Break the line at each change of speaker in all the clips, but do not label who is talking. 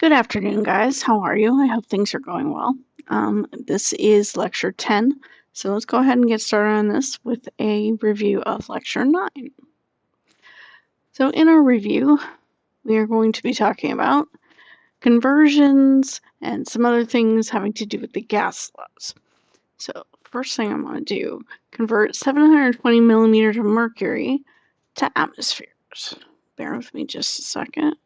Good afternoon, guys. How are you? I hope things are going well. This is Lecture 10, so let's go ahead and get started on this with a review of Lecture 9. So in our review, we are going to be talking about conversions and some other things having to do with the gas laws. So first thing I'm going to do, convert 720 millimeters of mercury to atmospheres. Bear with me just a second.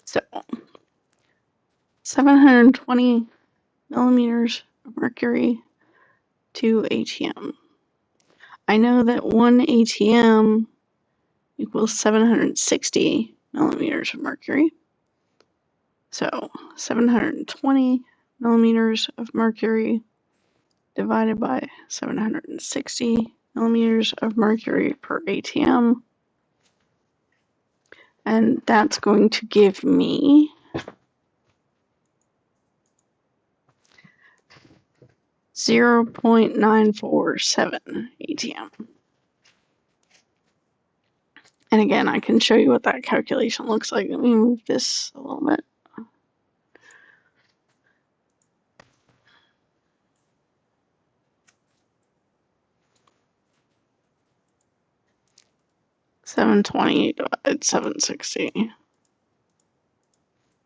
So 720 millimeters of mercury to ATM. I know that 1 ATM equals 760 millimeters of mercury. So 720 millimeters of mercury divided by 760 millimeters of mercury per ATM. And that's going to give me 0.947 ATM. And again, I can show you what that calculation looks like. Let me move this a little bit. $720 divided 760.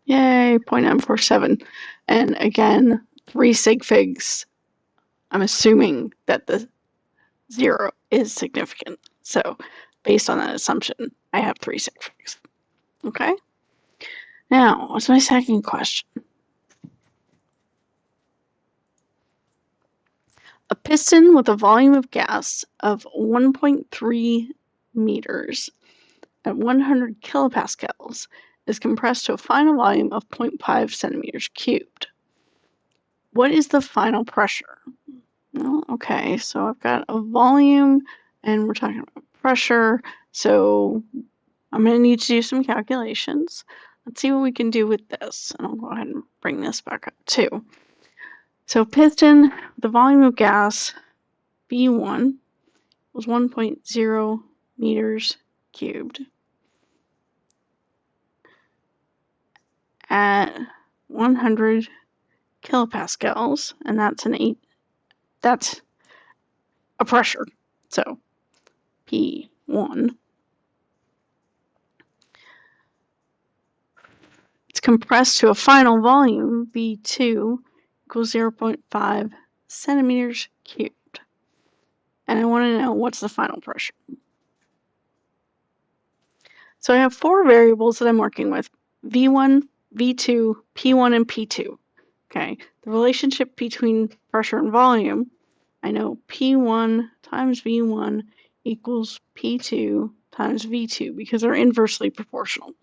Yay, 0.947. And again, 3 sig figs. I'm assuming that the 0 is significant. So based on that assumption, I have 3 sig figs. Okay? Now, what's my second question? A piston with a volume of gas of 1.3 meters at 100 kilopascals is compressed to a final volume of 0.5 centimeters cubed. What is the final pressure? Well, okay, so I've got a volume and we're talking about pressure. So I'm going to need to do some calculations. Let's see what we can do with this. And I'll go ahead and bring this back up too. So piston, the volume of gas, V1, was 1.0 meters cubed at 100 kilopascals, and that's a pressure. So P1. It's compressed to a final volume, V2, equals 0.5 centimeters cubed. And I want to know what's the final pressure. So I have 4 variables that I'm working with, V1, V2, P1, and P2. Okay, the relationship between pressure and volume, I know P1 times V1 equals P2 times V2 because they're inversely proportional.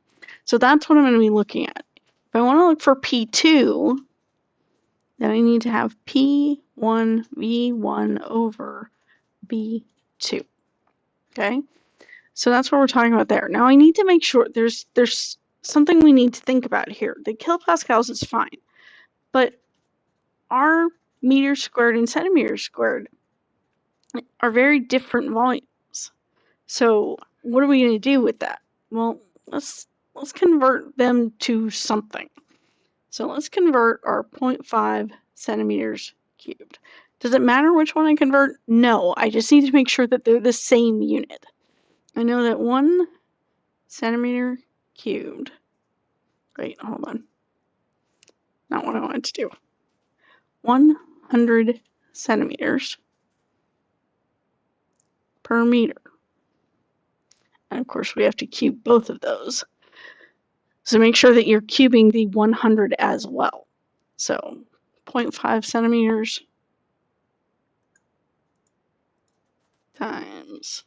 So that's what I'm going to be looking at. If I want to look for P2, then I need to have P1 V1 over V2. Okay? So that's what we're talking about there. Now I need to make sure there's something we need to think about here. The kilopascals is fine, but our meters squared and centimeters squared are very different volumes. So what are we going to do with that? Well, let's convert them to something. So let's convert our 0.5 centimeters cubed. Does it matter which one I convert? No, I just need to make sure that they're the same unit. I know that 1 centimeter cubed. Wait, hold on. Not what I wanted to do. 100 centimeters per meter. And of course, we have to cube both of those. So make sure that you're cubing the 100 as well. So 0.5 centimeters times,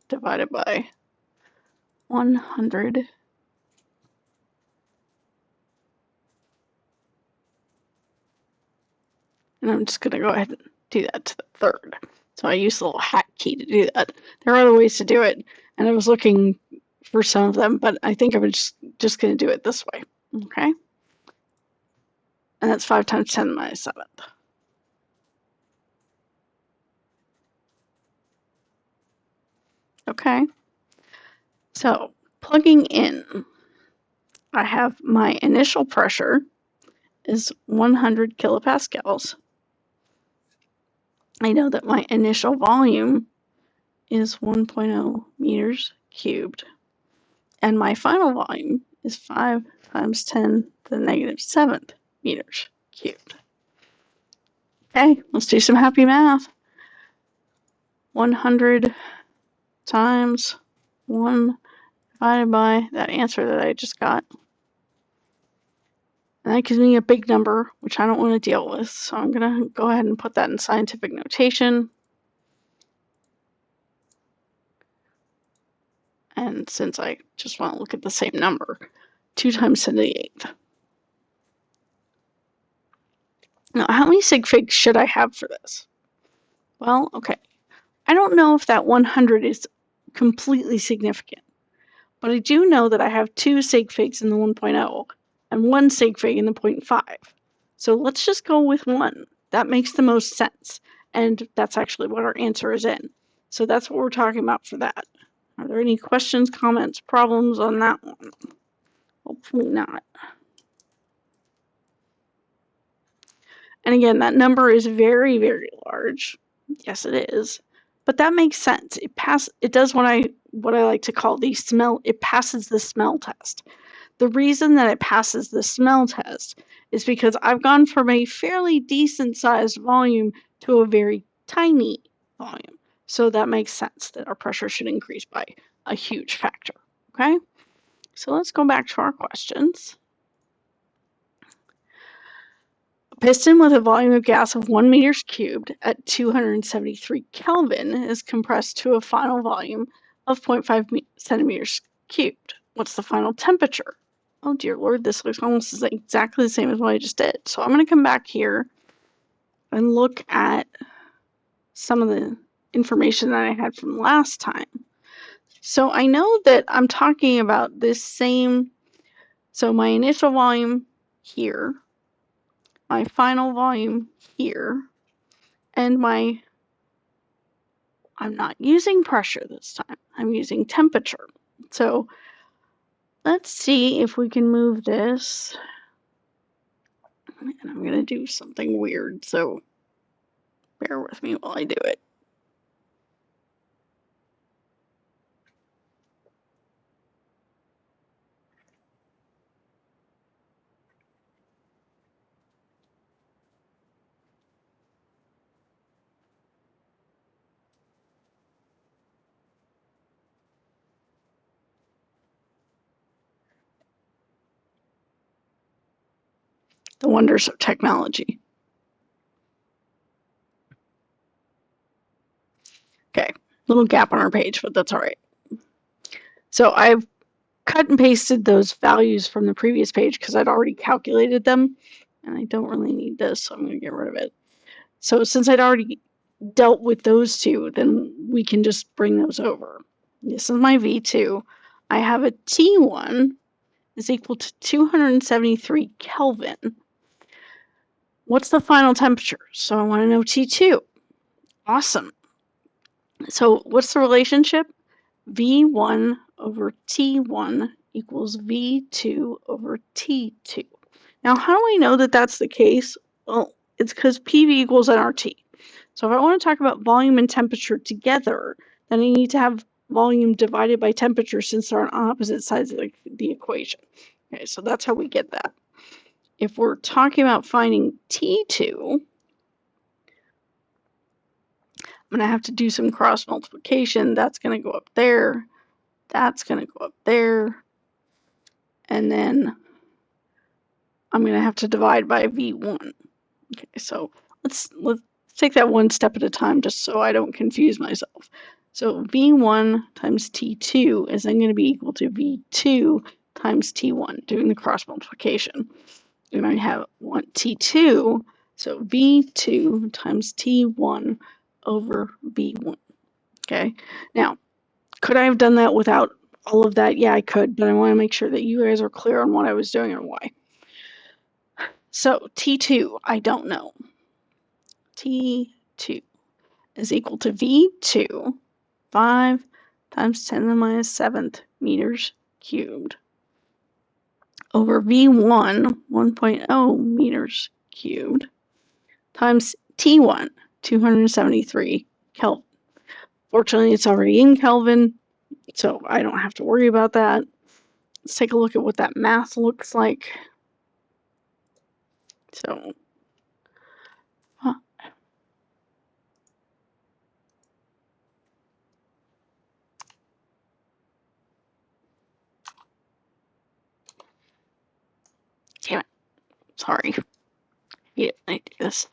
divided by 100. And I'm just going to go ahead and do that to the third. So I use the little hat key to do that. There are other ways to do it, and I was looking for some of them, but I think I'm just going to do it this way. Okay? And that's 5 times 10 to the -7th. Okay. So plugging in, I have my initial pressure is 100 kilopascals. I know that my initial volume is 1.0 meters cubed. And my final volume is 5 times 10 to the negative 7th meters cubed. Okay, let's do some happy math. 100 times 1 divided by that answer that I just got. And that gives me a big number, which I don't want to deal with. So I'm going to go ahead and put that in scientific notation. And since I just want to look at the same number, 2 times 10 to the 8th. Now, how many sig figs should I have for this? Well, okay. I don't know if that 100 is completely significant, but I do know that I have 2 sig figs in the 1.0 and 1 sig fig in the 0.5. So let's just go with 1. That makes the most sense. And that's actually what our answer is in. So that's what we're talking about for that. Are there any questions, comments, problems on that one? Hopefully not. And again, that number is very, very large. Yes, it is. But that makes sense. It does what I like to call it passes the smell test. The reason that it passes the smell test is because I've gone from a fairly decent sized volume to a very tiny volume. So that makes sense that our pressure should increase by a huge factor. Okay? So let's go back to our questions. A piston with a volume of gas of 1 meters cubed at 273 Kelvin is compressed to a final volume of 0.5 centimeters cubed. What's the final temperature? Oh dear Lord, this looks almost exactly the same as what I just did. So I'm going to come back here and look at some of the information that I had from last time. So I know that I'm talking about this same, so my initial volume here, my final volume here, and I'm not using pressure this time. I'm using temperature. So let's see if we can move this. And I'm going to do something weird, so bear with me while I do it. The wonders of technology. Okay, little gap on our page, but that's all right. So I've cut and pasted those values from the previous page because I'd already calculated them, and I don't really need this, so I'm going to get rid of it. So since I'd already dealt with those two, then we can just bring those over. This is my V2. I have a T1 is equal to 273 Kelvin. What's the final temperature? So I want to know T2. Awesome. So what's the relationship? V1 over T1 equals V2 over T2. Now, how do I know that that's the case? Well, it's because PV equals nRT. So if I want to talk about volume and temperature together, then I need to have volume divided by temperature since they're on opposite sides of the equation. Okay, so that's how we get that. If we're talking about finding T2, I'm going to have to do some cross multiplication. That's going to go up there. That's going to go up there. And then I'm going to have to divide by V1. Okay, so let's take that one step at a time just so I don't confuse myself. So V1 times T2 is then going to be equal to V2 times T1, doing the cross multiplication. We're going to have T2, so V2 times T1 over V1. Okay, now, could I have done that without all of that? Yeah, I could, but I want to make sure that you guys are clear on what I was doing and why. So T2, I don't know. T2 is equal to V2, 5 times 10 to the minus 7th meters cubed over V1, 1.0 meters cubed, times T1, 273 Kelvin. Fortunately, it's already in Kelvin, so I don't have to worry about that. Let's take a look at what that math looks like. So, damn it, sorry. I do this.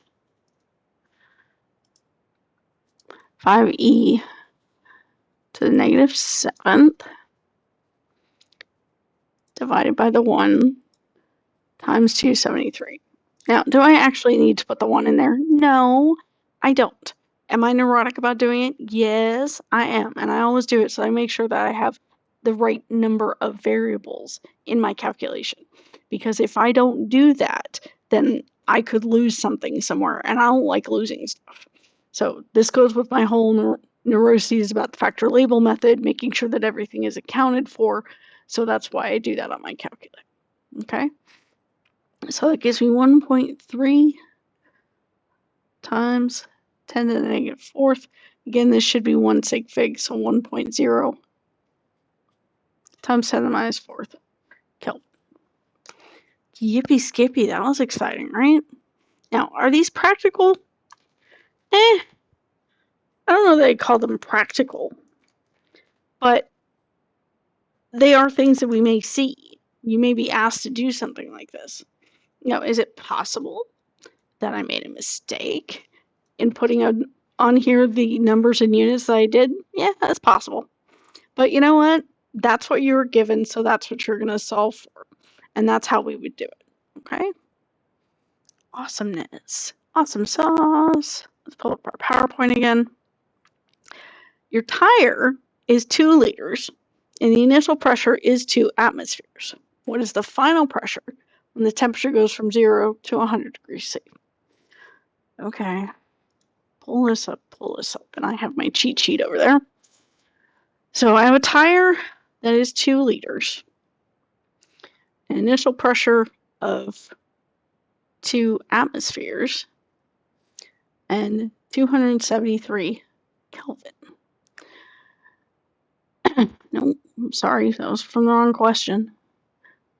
5e to the negative 7th divided by the 1 times 273. Now, do I actually need to put the 1 in there? No, I don't. Am I neurotic about doing it? Yes, I am. And I always do it so I make sure that I have the right number of variables in my calculation. Because if I don't do that, then I could lose something somewhere, and I don't like losing stuff. So this goes with my whole neuroses about the factor label method, making sure that everything is accounted for. So that's why I do that on my calculator. Okay? So that gives me 1.3 times 10 to the negative 4th. Again, this should be 1 sig fig, so 1.0 times 10 to the minus 4th Kelvin. Yippee skippy, that was exciting, right? Now, are these practical? I don't know that I call them practical, but they are things that we may see. You may be asked to do something like this. Now, is it possible that I made a mistake in putting on here the numbers and units that I did? Yeah, that's possible. But you know what? That's what you were given, so that's what you're going to solve for. And that's how we would do it. Okay? Awesomeness. Awesome sauce. Let's pull up our PowerPoint again. Your tire is 2 liters, and the initial pressure is 2 atmospheres. What is the final pressure when the temperature goes from 0 to 100 degrees C? Okay. Pull this up, and I have my cheat sheet over there. So I have a tire that is 2 liters. An initial pressure of 2 atmospheres and 273 Kelvin. No, I'm sorry, that was from the wrong question.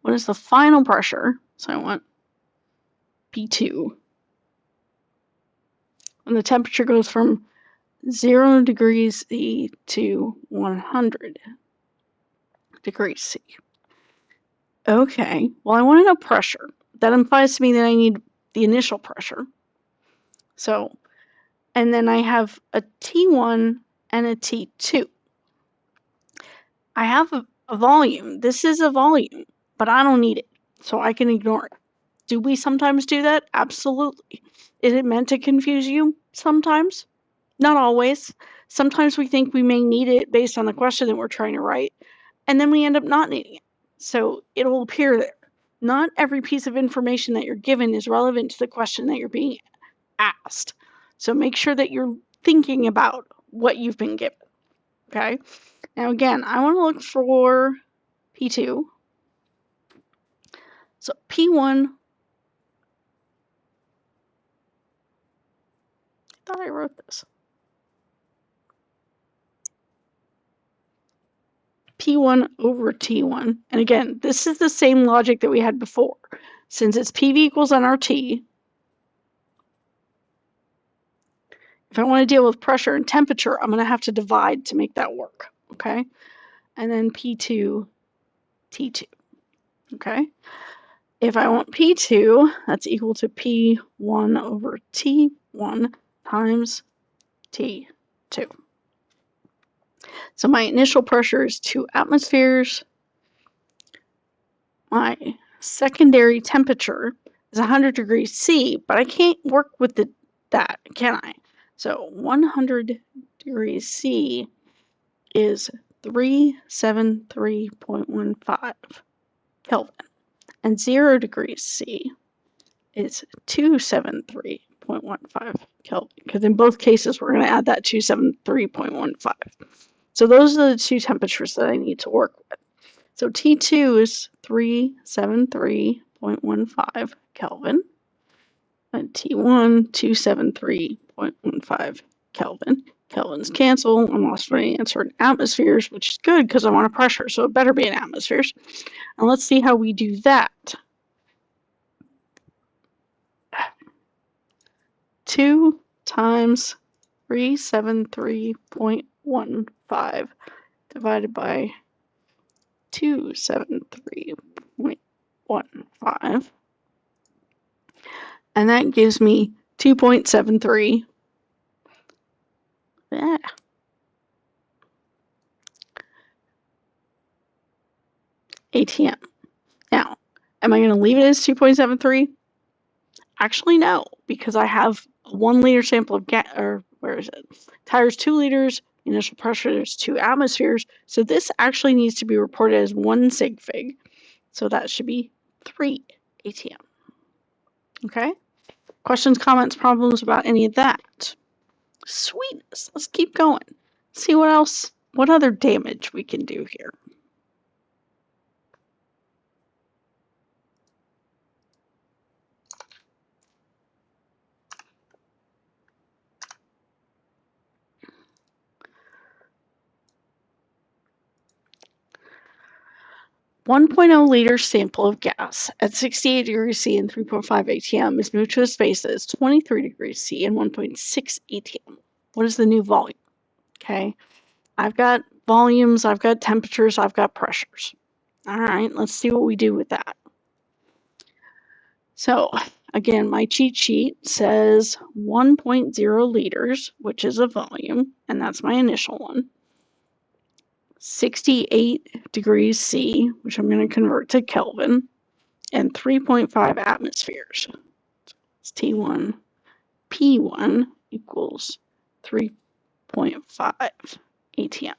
What is the final pressure? So I want P2. When the temperature goes from 0 degrees C to 100 degrees C. Okay, well, I want to know pressure. That implies to me that I need the initial pressure. So, and then I have a T1 and a T2. I have a volume. This is a volume, but I don't need it, so I can ignore it. Do we sometimes do that? Absolutely. Is it meant to confuse you? Sometimes. Not always. Sometimes we think we may need it based on the question that we're trying to write, and then we end up not needing it. So it'll appear there. Not every piece of information that you're given is relevant to the question that you're being asked. So make sure that you're thinking about what you've been given. Okay? Now again, I want to look for P2. So P1, I thought I wrote this. P1 over T1. And again, this is the same logic that we had before. Since it's PV equals nRT, if I want to deal with pressure and temperature, I'm going to have to divide to make that work. Okay? And then P2, T2. Okay? If I want P2, that's equal to P1 over T1 times T2. So my initial pressure is 2 atmospheres. My secondary temperature is 100 degrees C, but I can't work with that, can I? So 100 degrees C is 373.15 Kelvin, and 0 degrees C is 273.15 Kelvin, because in both cases we're going to add that 273.15. So those are the two temperatures that I need to work with. So T2 is 373.15 Kelvin, and T1, 273.15 Kelvin. Kelvins cancel. I'm also going to answer in atmospheres, which is good because I want a pressure, so it better be in atmospheres. And let's see how we do that. 2 times 373.15 divided by 273.15. And that gives me 2.73 ATM. Now, am I going to leave it as 2.73? Actually, no, because I have a 1 liter sample of gas, or where is it? Tires 2 liters, initial pressure is 2 atmospheres. So this actually needs to be reported as 1 sig fig. So that should be 3 ATM. Okay? Questions, comments, problems about any of that? Sweetness. Let's keep going. See what else, what other damage we can do here. A 1.0 liter sample of gas at 68 degrees C and 3.5 ATM is moved to a space that is 23 degrees C and 1.6 ATM. What is the new volume? Okay, I've got volumes, I've got temperatures, I've got pressures. All right, let's see what we do with that. So again, my cheat sheet says 1.0 liters, which is a volume, and that's my initial one. 68 degrees C, which I'm going to convert to Kelvin, and 3.5 atmospheres. It's T1, P1 equals 3.5 ATM.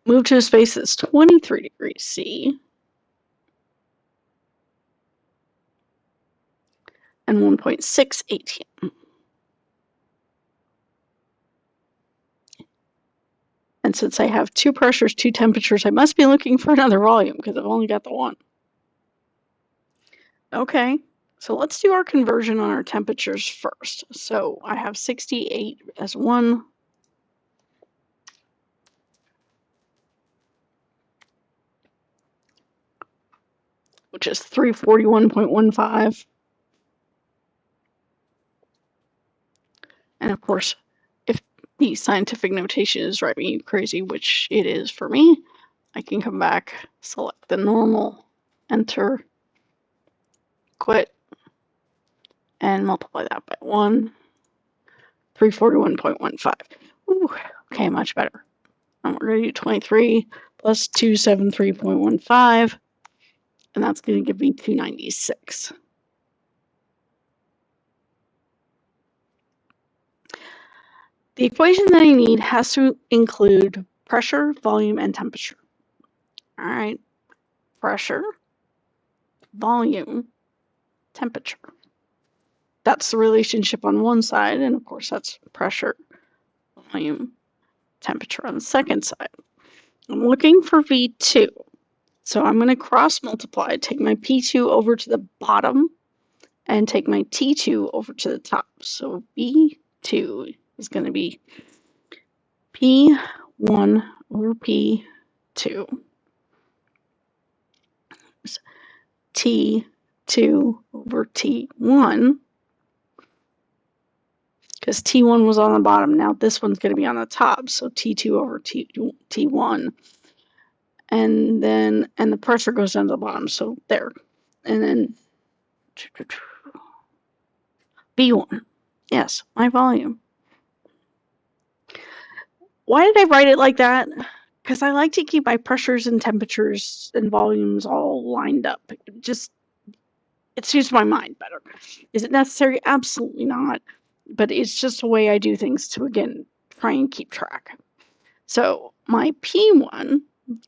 Move to a space that's 23 degrees C and 1.6 ATM. And since I have 2 pressures, 2 temperatures, I must be looking for another volume because I've only got the one. Okay, so let's do our conversion on our temperatures first. So I have 68 as 1. Which is 341.15. And of course, if the scientific notation is driving you crazy, which it is for me, I can come back, select the normal, enter, quit, and multiply that by 1, 341.15. Ooh, okay, much better. And we're going to do 23 plus 273.15, and that's going to give me 296. The equation that I need has to include pressure, volume, and temperature. All right, pressure, volume, temperature. That's the relationship on one side, and of course that's pressure, volume, temperature on the second side. I'm looking for V2, so I'm going to cross multiply, take my P2 over to the bottom, and take my T2 over to the top. So V2 is going to be P1 over P2. T2 over T1, because T1 was on the bottom. Now this one's going to be on the top, so T2 over T1. And the pressure goes down to the bottom, so there. And then V1. Yes, my volume. Why did I write it like that? Because I like to keep my pressures and temperatures and volumes all lined up. It suits my mind better. Is it necessary? Absolutely not. But it's just a way I do things to, again, try and keep track. So my P1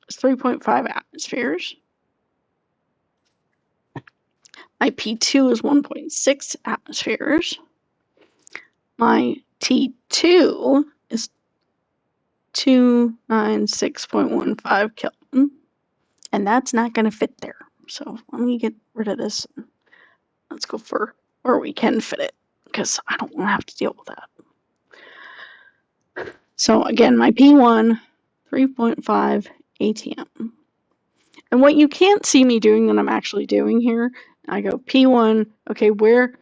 is 3.5 atmospheres. My P2 is 1.6 atmospheres. My T2 is 296.15 Kelvin. And that's not going to fit there. So let me get rid of this. Let's go for where we can fit it, because I don't want to have to deal with that. So again, my P1, 3.5 ATM. And what you can't see me doing that I'm actually doing here, I go P1, okay, where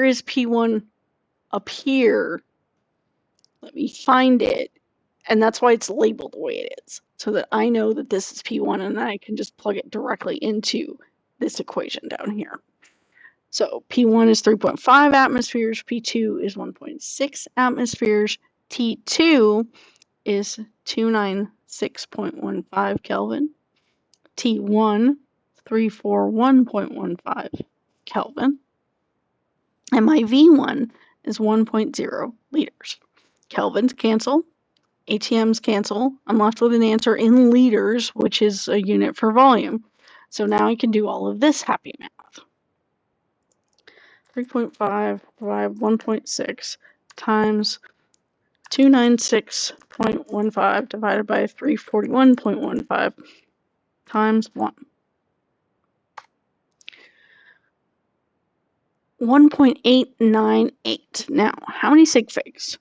is P1 up here? Let me find it. And that's why it's labeled the way it is, so that I know that this is P1 and I can just plug it directly into this equation down here. So P1 is 3.5 atmospheres, P2 is 1.6 atmospheres, T2 is 296.15 Kelvin, T1, 341.15 Kelvin, and my V1 is 1.0 liters. Kelvins cancel, ATMs cancel. I'm left with an answer in liters, which is a unit for volume. So now I can do all of this happy math. 3.5 divided 1.6 times 296.15 divided by 341.15 times 1. 1.898. Now, how many sig figs?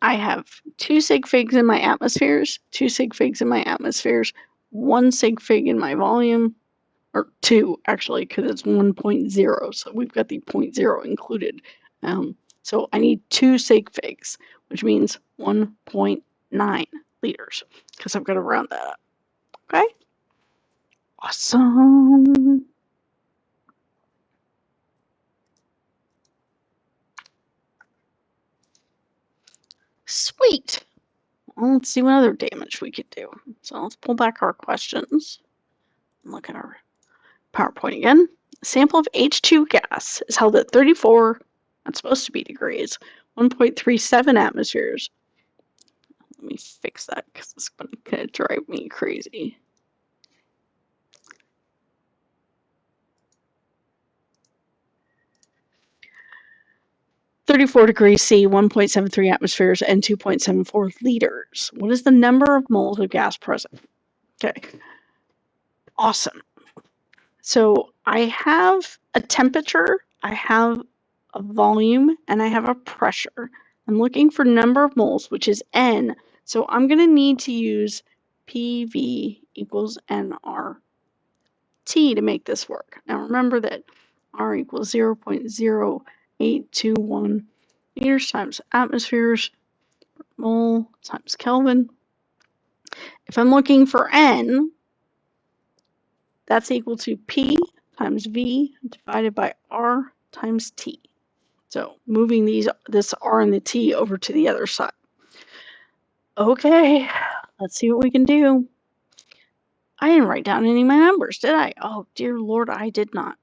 I have 2 sig figs in my atmospheres, 2 sig figs in my atmospheres, 1 sig fig in my volume, or 2 actually, because it's 1.0, so we've got the 0.0 included. So I need 2 sig figs, which means 1.9 liters, because I've got to round that up. Okay? Awesome. Sweet. Well, let's see what other damage we could do. So let's pull back our questions and look at our PowerPoint again. A sample of H2 gas is held at 34, that's supposed to be degrees, 1.37 atmospheres. Let me fix that because it's going to drive me crazy. (34°C, 1.73 atmospheres, and 2.74 liters. What is the number of moles of gas present? Okay. Awesome. So I have a temperature, I have a volume, and I have a pressure. I'm looking for number of moles, which is N. So I'm going to need to use PV equals nRT to make this work. Now remember that R equals 0.0821 liters times atmospheres per mole times Kelvin. If I'm looking for N, that's equal to P times V divided by R times T. So moving this R and the T over to the other side. Okay, let's see what we can do. I didn't write down any of my numbers, did I? Oh, dear Lord, I did not.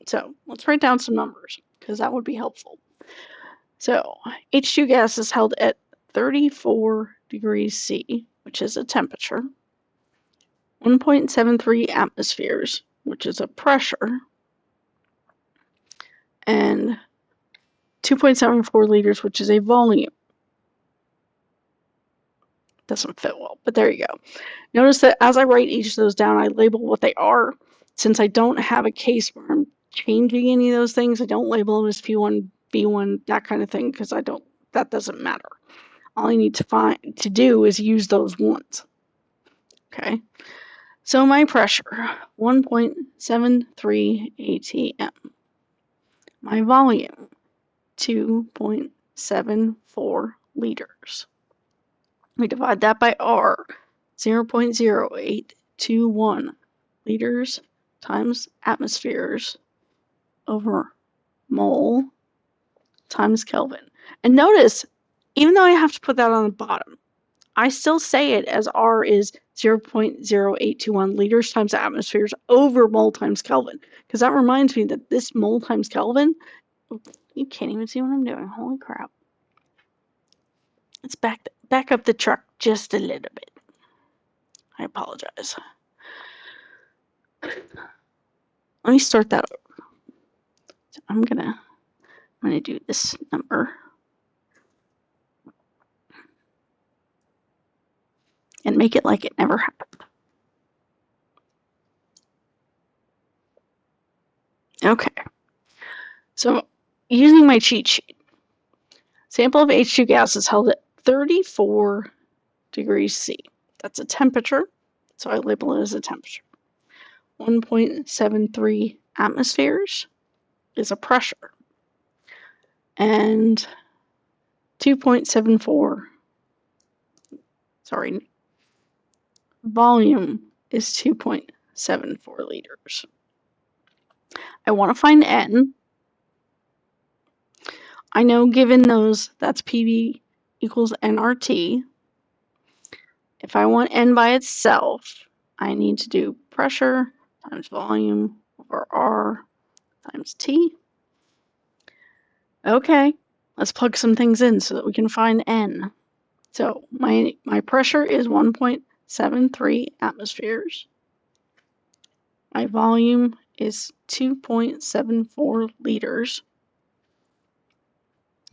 So let's write down some numbers, because that would be helpful. So H2 gas is held at 34°C, which is a temperature, 1.73 atmospheres, which is a pressure, and 2.74 liters, which is a volume. Doesn't fit well, but there you go. Notice that as I write each of those down, I label what they are. Since I don't have a case where I'm changing any of those things, I don't label them as P1, B1, that kind of thing, because that doesn't matter. All I need to do is use those ones. Okay. So my pressure, 1.73 ATM. My volume, 2.74 liters. We divide that by R, 0.0821 liters times atmospheres over mole times Kelvin. And notice, even though I have to put that on the bottom, I still say it as R is 0.0821 liters times atmospheres over mole times Kelvin, because that reminds me that this mole times Kelvin, you can't even see what I'm doing. Holy crap. Let's back up the truck just a little bit. I apologize. Let me start that over. So I'm gonna do this number. and make it like it never happened. Okay. So using my cheat sheet, sample of H2 gas is held at 34 degrees C. That's a temperature, so I label it as a temperature. 1.73 atmospheres is a pressure, and 2.74, volume is 2.74 liters. I want to find N. I know given those, that's PV equals nRT. If I want N by itself, I need to do pressure times volume over R times T. Okay, let's plug some things in so that we can find N. So my pressure is 1.73 atmospheres. My volume is 2.74 liters.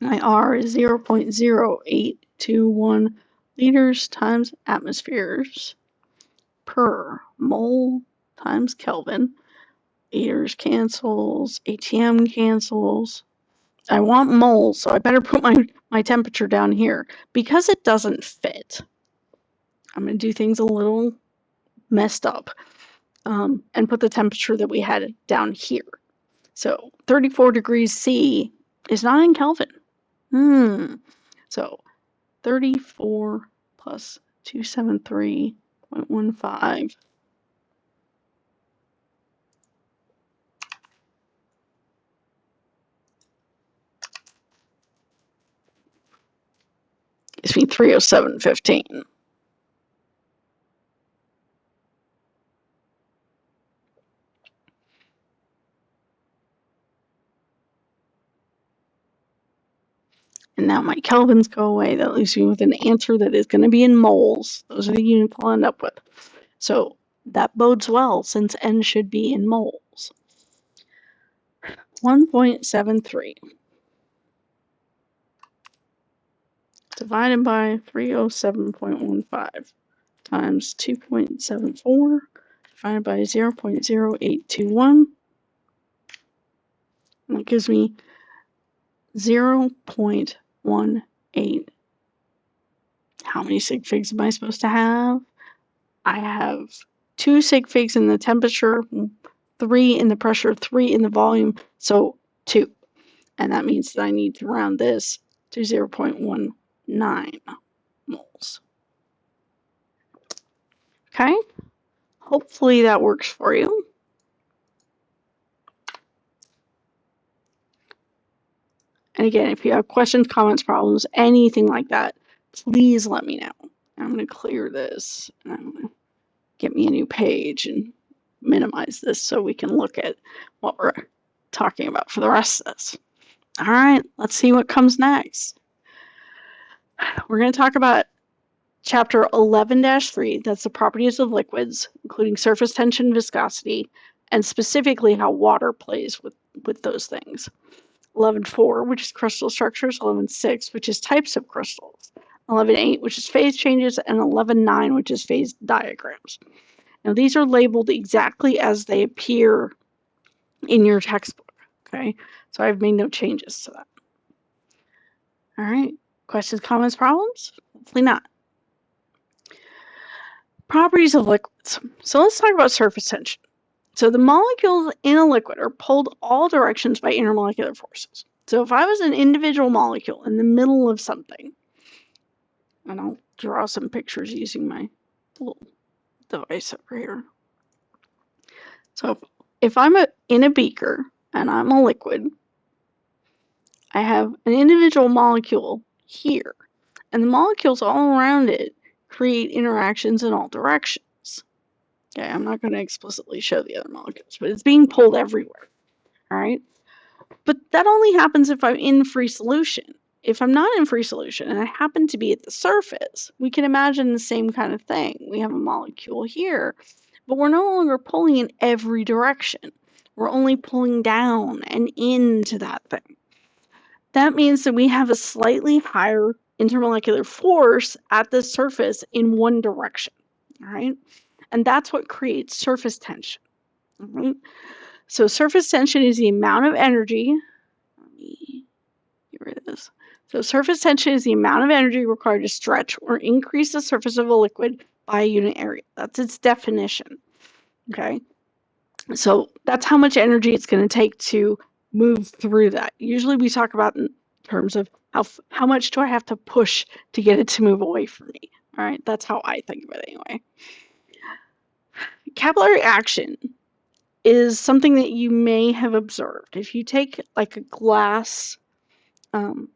My R is 0.0821 liters times atmospheres per mole times Kelvin. Liters cancels, ATM cancels. I want moles, so I better put my temperature down here. Because it doesn't fit, I'm going to do things a little messed up and put the temperature that we had down here. So 34 degrees C is not in Kelvin. So 34 plus 273.15 gives me 307.15. And now my kelvins go away. That leaves me with an answer that is going to be in moles. Those are the units I'll end up with. So that bodes well since N should be in moles. 1.73 divided by 307.15 times 2.74 divided by 0.0821. And that gives me 0.18. How many sig figs am I supposed to have? I have 2 sig figs in the temperature, 3 in the pressure, 3 in the volume, so 2. And that means that I need to round this to 0.19 moles. Okay? Hopefully that works for you. And again, if you have questions, comments, problems, anything like that, please let me know. I'm going to clear this, and I'm going to get me a new page and minimize this so we can look at what we're talking about for the rest of this. All right, let's see what comes next. We're going to talk about Chapter 11-3, that's the properties of liquids, including surface tension, viscosity, and specifically how water plays with those things. 11.4, which is crystal structures, 11.6, which is types of crystals, 11.8, which is phase changes, and 11.9, which is phase diagrams. Now, these are labeled exactly as they appear in your textbook, okay? So I've made no changes to that. All right, questions, comments, problems? Hopefully not. Properties of liquids. So let's talk about surface tension. So the molecules in a liquid are pulled all directions by intermolecular forces. So if I was an individual molecule in the middle of something, and I'll draw some pictures using my little device over here. So if I'm in a beaker and I'm a liquid, I have an individual molecule here, and the molecules all around it create interactions in all directions. Okay, I'm not going to explicitly show the other molecules, but it's being pulled everywhere. All right. But that only happens if I'm in free solution. If I'm not in free solution and I happen to be at the surface, we can imagine the same kind of thing. We have a molecule here, but we're no longer pulling in every direction. We're only pulling down and into that thing. That means that we have a slightly higher intermolecular force at the surface in one direction, all right? And that's what creates surface tension, all right? So surface tension is the amount of energy, let me get rid of this. So surface tension is the amount of energy required to stretch or increase the surface of a liquid by a unit area. That's its definition, okay? So that's how much energy it's going to take to move through that. Usually we talk about in terms of how much do I have to push to get it to move away from me. All right, that's how I think of it anyway. Capillary action is something that you may have observed. If you take like a glass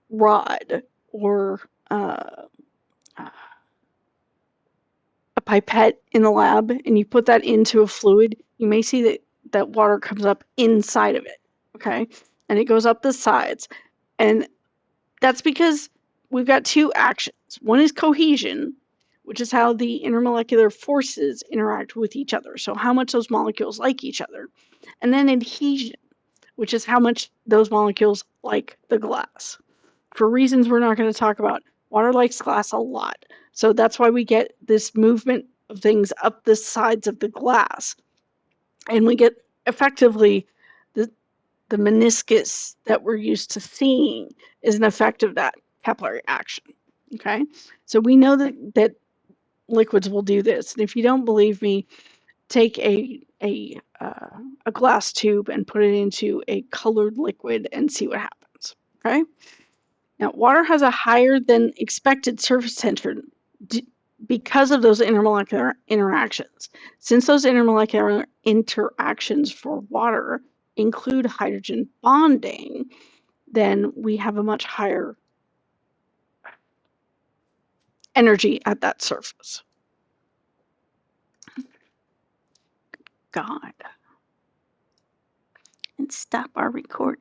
rod or a pipette in the lab and you put that into a fluid, you may see that water comes up inside of it, okay? And it goes up the sides. And that's because we've got two actions. One is cohesion, which is how the intermolecular forces interact with each other. So how much those molecules like each other. And then adhesion, which is how much those molecules like the glass. For reasons we're not going to talk about, water likes glass a lot. So that's why we get this movement of things up the sides of the glass. And we get effectively the meniscus that we're used to seeing is an effect of that capillary action, okay? So we know that liquids will do this. And if you don't believe me, take a glass tube and put it into a colored liquid and see what happens, okay? Now, water has a higher than expected surface tension because of those intermolecular interactions. Since those intermolecular interactions for water include hydrogen bonding, then we have a much higher energy at that surface. God. And stop our record.